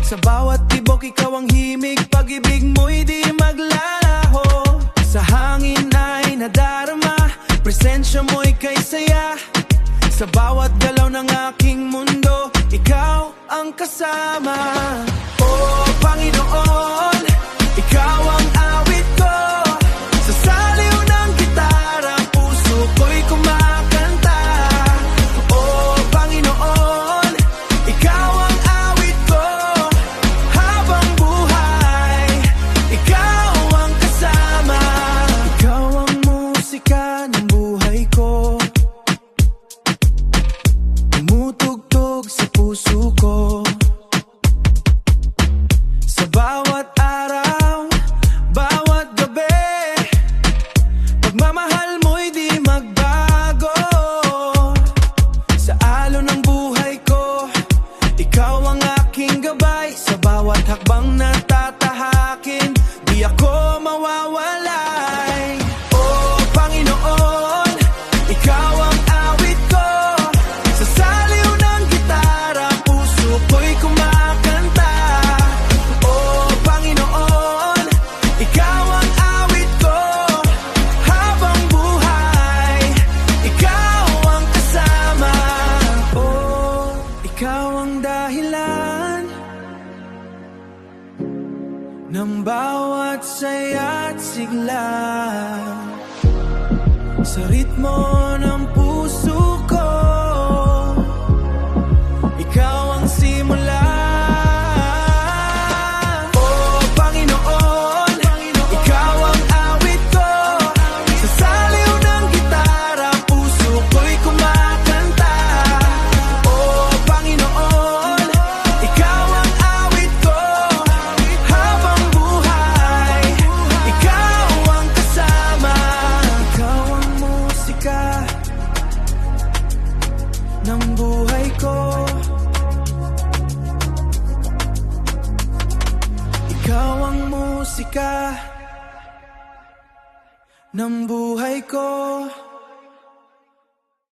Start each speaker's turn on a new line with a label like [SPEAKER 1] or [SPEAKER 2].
[SPEAKER 1] Sa bawat tibok ikaw ang himig, pag-ibig mo'y di maglalaho. Sa hangin ay nadarama, presensya mo'y kay saya. Sa bawat galaw ng aking mundo, ikaw ang kasama. Oh Panginoon, ikaw ang awit ko. Sa saliw ng gitara, puso ko'y kumakanta. Oh Panginoon, ikaw ang awit ko. Habang buhay, ikaw ang kasama. Ikaw ang musika ng buhay ko, tumutugtog sa puso ko. Sa bawat araw, bawat gabi, pagmamahal mo'y di magbago. Sa alon ng buhay ko, ikaw ang aking gabay. Sa bawat hakbang na tatahakin, di ako mawawalay. Oh Panginoon, ikaw ang awit ko. Sa saliw ng gitara, puso ko'y kumakanta. Oh Panginoon, ikaw ang awit ko. Habang buhay, ikaw ang kasama. Oh, ikaw ang dahilan ng bawat saya't sigla. Sa ritmo ng puso ko, ikaw ang simula. Oh Panginoon, ikaw ang awit ko. Sa saliw ng gitara, puso ko'y kumakanta. Oh Panginoon, ikaw ang awit ko. Habang buhay, ikaw ang kasama. Ikaw ang musika ng buhay ko. Ikaw ang musika ng buhay ko.